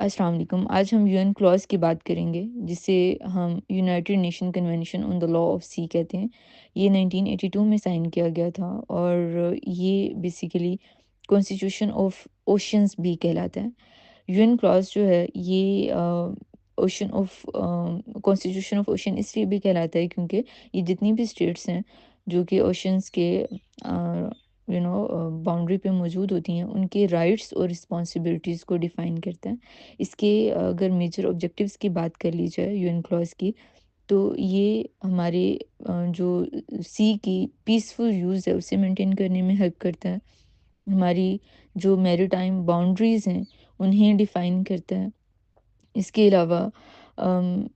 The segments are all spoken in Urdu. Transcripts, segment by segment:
السلام علیکم۔ آج ہم یو این کلاز کی بات کریں گے جسے ہم United Nation Convention on the Law of Sea کہتے ہیں۔ یہ 1982 میں سائن کیا گیا تھا اور یہ بیسیکلی کانسٹیٹیوشن آف اوشنز بھی کہلاتا ہے۔ یو این کلاز جو ہے یہ ocean of constitution of ocean اس لیے بھی کہلاتا ہے کیونکہ یہ جتنی بھی اسٹیٹس ہیں جو کہ اوشنز کے باؤنڈری پہ موجود ہوتی ہیں ان کے رائٹس اور رسپانسبلٹیز کو ڈیفائن کرتا ہے۔ اس کے اگر میجر آبجیکٹیوز کی بات کر لی جائے یو این کلاز کی، تو یہ ہمارے جو سی کی پیسفل یوز ہے اسے مینٹین کرنے میں ہیلپ کرتا ہے، ہماری جو میری ٹائم باؤنڈریز ہیں انہیں ڈیفائن کرتا ہے۔ اس کے علاوہ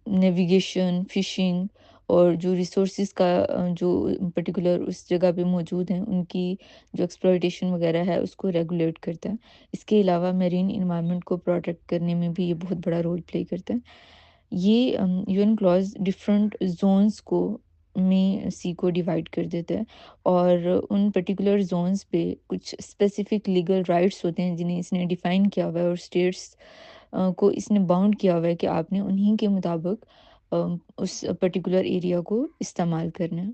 نیویگیشن، فشنگ اور جو ریسورسز کا جو پرٹیکولر اس جگہ پہ موجود ہیں ان کی جو ایکسپلائٹیشن وغیرہ ہے اس کو ریگولیٹ کرتا ہے۔ اس کے علاوہ میرین انوائرمنٹ کو پروٹیکٹ کرنے میں بھی یہ بہت بڑا رول پلے کرتا ہے۔ یہ you N Claus different zones کو میں سی کو ڈیوائڈ کر دیتا ہے اور ان پرٹیکولر زونز پہ کچھ اسپیسیفک لیگل رائٹس ہوتے ہیں جنہیں اس نے ڈیفائن کیا ہوا ہے اور اسٹیٹس کو اس نے باؤنڈ کیا ہوا ہے کہ آپ نے انہی کے مطابق اس پرٹیکولر ایریا کو استعمال کرنا ہے۔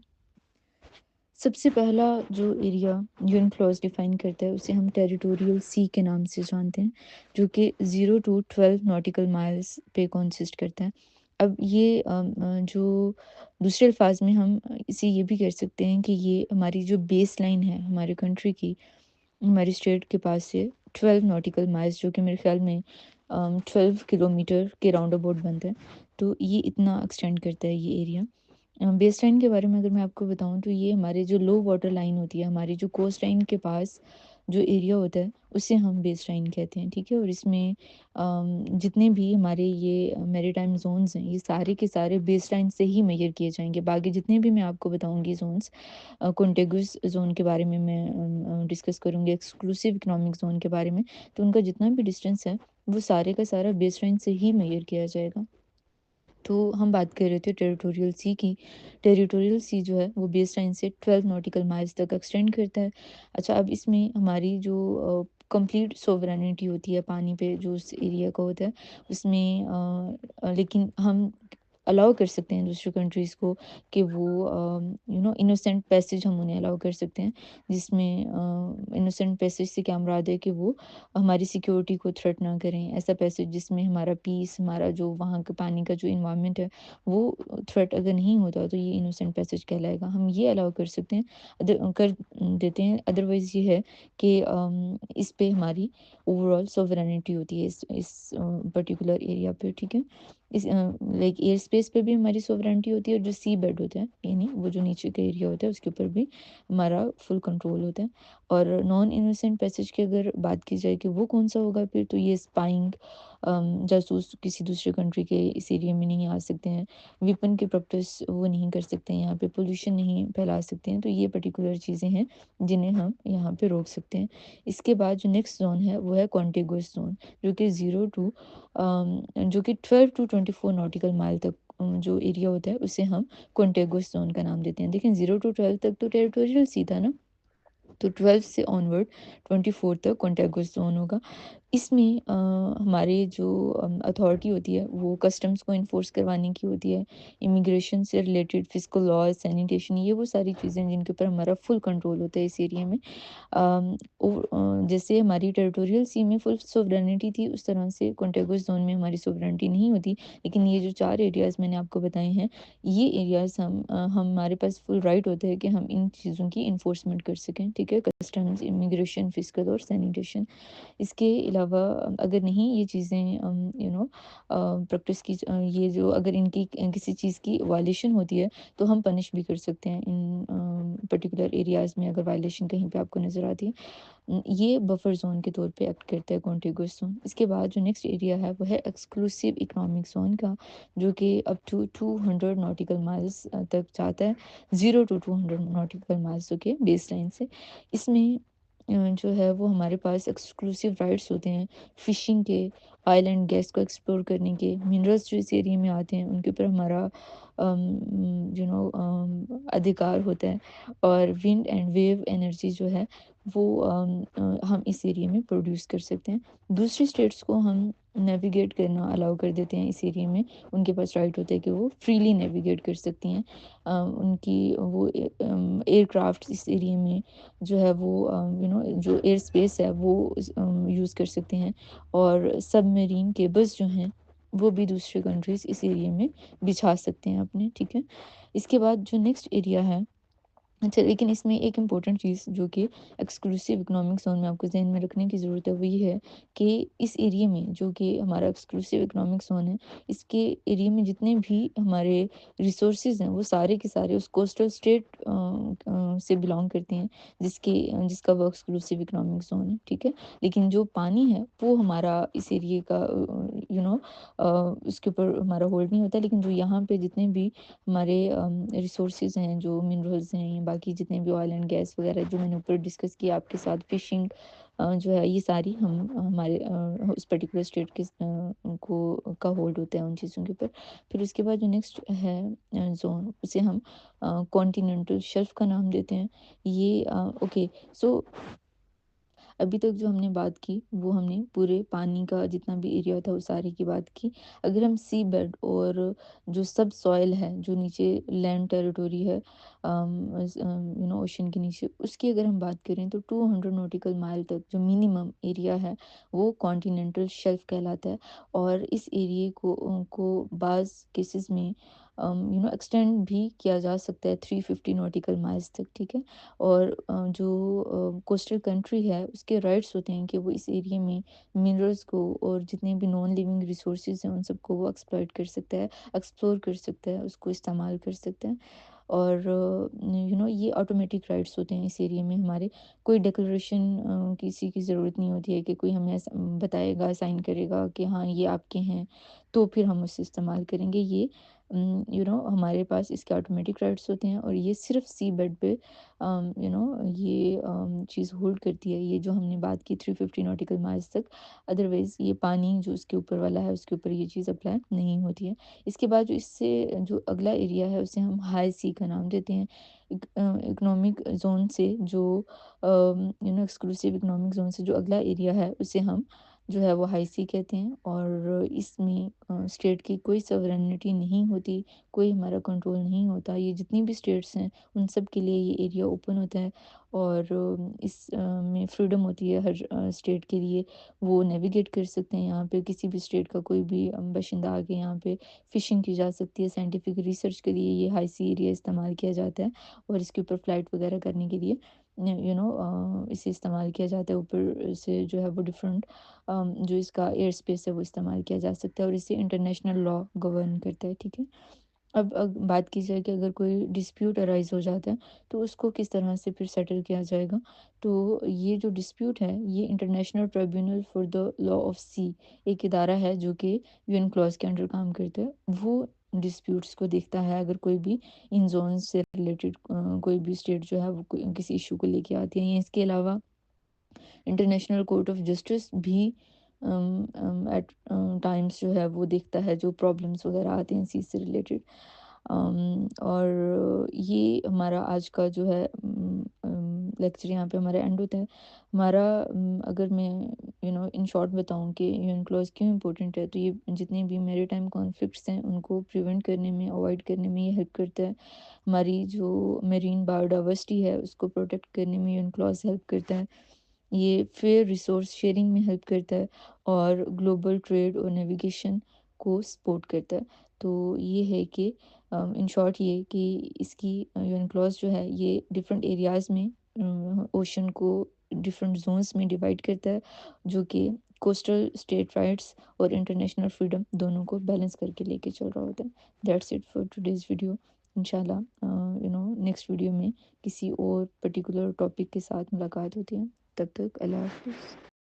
سب سے پہلا جو area you N Claus define کرتا ہے اسے ہم ٹیریٹوریل سی کے نام سے جانتے ہیں، جو کہ 0 to 12 ناٹیکل مائلز پہ کانسسٹ کرتا ہے۔ اب یہ جو دوسرے الفاظ میں ہم اسے یہ بھی کہہ سکتے ہیں کہ یہ ہماری جو بیس لائن ہے ہمارے کنٹری کی، ہماری اسٹیٹ کے پاس سے 12 ناٹیکل مائلز، جو کہ میرے خیال میں 12 کلومیٹر کے راؤنڈ اباؤٹ بنتا ہے، تو یہ اتنا ایکسٹینڈ کرتا ہے یہ ایریا۔ بیس لائن کے بارے میں اگر میں آپ کو بتاؤں تو یہ ہمارے جو لو واٹر لائن ہوتی ہے، ہماری جو کوسٹ لائن کے پاس جو ایریا ہوتا ہے اسے ہم بیس لائن کہتے ہیں، ٹھیک ہے۔ اور اس میں جتنے بھی ہمارے یہ میری ٹائم زونز ہیں یہ سارے کے سارے بیس لائن سے ہی میجر کیے جائیں گے۔ باقی جتنے بھی میں آپ کو بتاؤں گی زونز، کنٹیگوس زون کے بارے میں ڈسکس کروں گی، ایکسکلوسیو اکنامک زون کے بارے میں، تو ان کا جتنا بھی ڈسٹینس ہے وہ سارے کا سارا بیس لائن سے ہی میجر کیا جائے گا۔ تو ہم بات کر رہے تھے ٹیریٹوریل سی کی۔ ٹیریٹوریل سی جو ہے وہ بیس لائن سے 12 ناٹیکل مائلز تک ایکسٹینڈ کرتا ہے۔ اچھا، اب اس میں ہماری جو کمپلیٹ سوورینٹی ہوتی ہے پانی پہ جو اس ایریا کا ہوتا ہے اس میں، لیکن ہم الاؤ کر سکتے ہیں دوسرے کنٹریز کو کہ وہ انوسینٹ پیسج ہم انہیں الاؤ کر سکتے ہیں، جس میں انوسینٹ پیسج سے کیا مراد ہے کہ وہ ہماری سیکیورٹی کو تھریٹ نہ کریں، ایسا پیسج جس میں ہمارا پیس، ہمارا جو وہاں کا پانی کا جو انوائرمنٹ ہے وہ تھریٹ اگر نہیں ہوتا تو یہ انوسینٹ پیسج کہلائے گا، ہم یہ الاؤ کر سکتے ہیں، کر دیتے ہیں۔ ادروائز یہ ہے کہ اس پہ ہماری اوور آل سوورینٹی ہوتی ہے اس پرٹیکولر ایریا پہ، ٹھیک ہے۔ اس لائک ایئر اسپیس پہ بھی ہماری سوورینٹی ہوتی ہے، اور جو سی بیڈ ہوتا ہے یعنی وہ جو نیچے کا ایریا ہوتا ہے اس کے اوپر بھی ہمارا فل کنٹرول ہوتا ہے۔ اور نان انوسینٹ پیسج کی اگر بات کی جائے کہ وہ کون سا ہوگا پھر، تو یہ اسپائنگ، جاسوس کسی دوسرے کنٹری کے اس ایریا میں نہیں آ سکتے ہیں، ویپن کے پریکٹس وہ نہیں کر سکتے ہیں، یہاں پہ پولوشن نہیں پھیلا سکتے ہیں، تو یہ پرٹیکولر چیزیں ہیں جنہیں ہم یہاں پہ روک سکتے ہیں۔ اس کے بعد جو نیکسٹ زون ہے وہ ہے کانٹیگوس زون، جو کہ 12 to 24 ناٹیکل مائل تک جو ایریا ہوتا ہے اسے ہم کانٹیگوس زون کا نام دیتے ہیں۔ دیکھیں 0 to 12 تک تو ٹیریٹوریل سی تھا نا، تو 12 سے آنورڈ 24 تک کانٹیگوس زون ہوگا۔ اس میں ہمارے جو اتھارٹی ہوتی ہے وہ کسٹمز کو انفورس کروانے کی ہوتی ہے، امیگریشن سے ریلیٹڈ فزیکل لاز، سینیٹیشن، یہ وہ ساری چیزیں جن کے اوپر ہمارا فل کنٹرول ہوتا ہے اس ایریا میں۔ جیسے ہماری ٹیریٹوریل سی میں فل سوورینٹی تھی، اس طرح سے کانٹیگوس زون میں ہماری سوورینٹی نہیں ہوتی، لیکن یہ جو 4 ایریاز میں نے آپ کو بتائے ہیں، یہ ایریاز ہمارے پاس فل رائٹ ہوتا ہے کہ ہم ان چیزوں کی انفورسمنٹ کر سکیں، ٹھیک ہے، کسٹمز، امیگریشن، فزیکل اور سینیٹیشن۔ اس کے علاوہ اگر نہیں یہ چیزیں پریکٹس کی، یہ جو اگر ان کی کسی چیز کی وائلیشن ہوتی ہے تو ہم پنش بھی کر سکتے ہیں ان پرٹیکولر ایریاز میں، اگر وائلیشن کہیں پہ آپ کو نظر آتی ہے۔ یہ بفر زون کے طور پہ ایکٹ کرتا ہے کانٹیگوس زون۔ اس کے بعد جو نیکسٹ ایریا ہے وہ ہے ایکسکلوسیو اکنامک زون کا، جو کہ اپ ٹو 200 ناٹیکل مائلز تک جاتا ہے، 0 to 200 ناٹیکل مائلز کے بیس لائن سے۔ اس میں جو ہے وہ ہمارے پاس ایکسکلوسیو رائٹس ہوتے ہیں فشنگ کے، آئل اینڈ گیس کو ایکسپلور کرنے کے، منرلس جو اس ایریا میں آتے ہیں ان کے اوپر ہمارا ادھیکار ہوتا ہے، اور ونڈ اینڈ ویو انرجی جو ہے وہ ہم اس ایریا میں پروڈیوس کر سکتے ہیں۔ دوسری اسٹیٹس کو ہم نیویگیٹ کرنا الاؤ کر دیتے ہیں اس ایریے میں، ان کے پاس رائٹ ہوتا ہے کہ وہ فریلی نیویگیٹ کر سکتی ہیں، ان کی وہ ایئر کرافٹ اس ایریے میں جو ہے وہ جو ایئر اسپیس ہے وہ یوز کر سکتے ہیں، اور سب میرین کیبلز جو ہیں وہ بھی دوسرے کنٹریز اس ایریے میں بچھا سکتے ہیں اپنے، ٹھیک ہے۔ اس کے بعد جو نیکسٹ ایریا ہے، اچھا لیکن اس میں ایک امپورٹنٹ چیز جو کہ ایکسکلوسیو اکنامک زون میں آپ کو ذہن میں رکھنے کی ضرورت ہے، وہ یہ ہے کہ اس ایریے میں جو کہ ہمارا ایکسکلوسیو اکنامک زون ہے، اس کے ایریے میں جتنے بھی ہمارے ریسورسز ہیں وہ سارے کے سارے اس کوسٹل اسٹیٹ سے بلانگ کرتے ہیں، جس کا وہ ایکسکلوسیو اکنامک زون ہے، ٹھیک ہے۔ لیکن جو پانی ہے وہ ہمارا اس ایریے کا اس کے اوپر ہمارا ہولڈ نہیں ہوتا، لیکن جو یہاں پہ جتنے بھی ہمارے ریسورسز ہیں، جو منرلز ہیں، باقی جتنے بھی آئل اینڈ گیس وغیرہ جو میں نے اوپر ڈسکس کیا آپ کے ساتھ، فشنگ جو ہے، یہ ساری ہمارے اس پرٹیکولر اسٹیٹ کے کا ہولڈ ہوتا ہے ان چیزوں کے اوپر۔ پھر اس کے بعد جو نیکسٹ ہے زون، اسے ہم کانٹیننٹل شیلف کا نام دیتے ہیں۔ یہ اوکے، سو ابھی تک جو ہم نے بات کی وہ ہم نے پورے پانی کا جتنا بھی ایریا تھا وہ سارے کی بات کی۔ اگر ہم سی بیڈ اور جو سب سوائل ہے، جو نیچے لینڈ ٹیریٹوری ہے اوشن کے نیچے، اس کی اگر ہم بات کریں تو 200 نوٹیکل مائل تک جو منیمم ایریا ہے وہ کانٹیننٹل شیلف کہلاتا ہے، اور اس ایریے کو بعض کیسز میں ایکسٹینڈ بھی کیا جا سکتا ہے 350 نوٹیکل مائلز تک، ٹھیک ہے۔ اور جو کوسٹل کنٹری ہے اس کے رائٹس ہوتے ہیں کہ وہ اس ایریے میں منرلز کو اور جتنے بھی نان لیونگ ریسورسز ہیں ان سب کو وہ ایکسپلائٹ کر سکتا ہے، ایکسپلور کر سکتا ہے، اس کو استعمال کر سکتا ہے، اور یہ آٹومیٹک رائٹس ہوتے ہیں اس ایریے میں ہمارے۔ کوئی ڈیکلریشن کسی کی ضرورت نہیں ہوتی ہے کہ کوئی ہمیں بتائے گا، سائن کرے گا کہ ہاں یہ آپ کے ہیں تو پھر ہم اسے استعمال کریں گے۔ یہ ہمارے پاس اس کے آٹومیٹک رائٹس ہوتے ہیں، اور یہ صرف سی بیڈ پہ یہ چیز ہولڈ کرتی ہے، یہ جو ہم نے بات کی 350 نوٹیکل مائلز تک۔ ادروائز یہ پانی جو اس کے اوپر والا ہے اس کے اوپر یہ چیز اپلائی نہیں ہوتی ہے۔ اس کے بعد جو اس سے جو اگلا ایریا ہے اسے ہم ہائی سی کا نام دیتے ہیں۔ اکنامک زون سے جو ایکسکلوسیو اکنامک زون سے جو اگلا ایریا ہے اسے ہم جو ہے وہ ہائی سی کہتے ہیں، اور اس میں اسٹیٹ کی کوئی سورینٹی نہیں ہوتی، کوئی ہمارا کنٹرول نہیں ہوتا۔ یہ جتنی بھی اسٹیٹس ہیں ان سب کے لیے یہ ایریا اوپن ہوتا ہے، اور اس میں فریڈم ہوتی ہے ہر اسٹیٹ کے لیے، وہ نیویگیٹ کر سکتے ہیں۔ یہاں پہ کسی بھی اسٹیٹ کا کوئی بھی باشندہ آ کے یہاں پہ فشنگ کی جا سکتی ہے، سائنٹیفک ریسرچ کے لیے یہ ہائی سی ایریا استعمال کیا جاتا ہے، اور اس کے اوپر فلائٹ وغیرہ کرنے کے لیے اسے استعمال کیا جاتا ہے۔ اوپر سے جو ہے وہ ڈفرینٹ جو اس کا ایئر اسپیس ہے وہ استعمال کیا جا سکتا ہے، اور اسے انٹرنیشنل لا گورن کرتا ہے، ٹھیک ہے۔ اب بات کی جائے کہ اگر کوئی ڈسپیوٹ ارائز ہو جاتا ہے تو اس کو کس طرح سے پھر سیٹل کیا جائے گا، تو یہ جو ڈسپیوٹ ہے یہ International Tribunal for the Law of Sea ایک ادارہ ہے جو کہ یو این کلاز کے انڈر کام کرتا ہے، وہ ڈسپیوٹس کو دیکھتا ہے۔ اگر کوئی بھی ان زون سے ریلیٹڈ کوئی بھی اسٹیٹ جو ہے وہ کسی ایشو کو لے کے آتی ہے، اس کے علاوہ انٹرنیشنل کورٹ آف جسٹس بھی ایٹ ٹائمس جو ہے وہ دیکھتا ہے جو پرابلمس وغیرہ آتے ہیں اسی سے ریلیٹڈ۔ اور یہ ہمارا آج کا جو ہے لیکچر یہاں پہ ہمارا اینڈ ہوتا ہے ہمارا۔ اگر میں ان شارٹ بتاؤں کہ یون کلوز کیوں امپورٹنٹ ہے، تو یہ جتنے بھی میری ٹائم کانفلکٹس ہیں ان کو پریونٹ کرنے میں، اوائڈ کرنے میں یہ ہیلپ کرتا ہے۔ ہماری جو میرین بایو ڈائیورسٹی ہے اس کو پروٹیکٹ کرنے میں یون کلوز ہیلپ کرتا ہے۔ یہ فیئر ریسورس شیئرنگ میں ہیلپ کرتا ہے، اور گلوبل ٹریڈ اور نیویگیشن کو سپورٹ کرتا ہے۔ تو یہ ہے کہ ان شارٹ یہ کہ اس کی یون کلوز جو ہے یہ ڈفرینٹ ایریاز میں اوشن کو ڈفرینٹ زونس میں ڈیوائڈ کرتا ہے، جو کہ کوسٹل اسٹیٹ رائٹس اور انٹرنیشنل فریڈم دونوں کو بیلنس کر کے لے کے چل رہا ہوتا ہے۔ That's it for today's video. انشاءاللہ نیکسٹ ویڈیو میں کسی اور پرٹیکولر ٹاپک کے ساتھ ملاقات ہوتی ہے، تب تک اللہ حافظ۔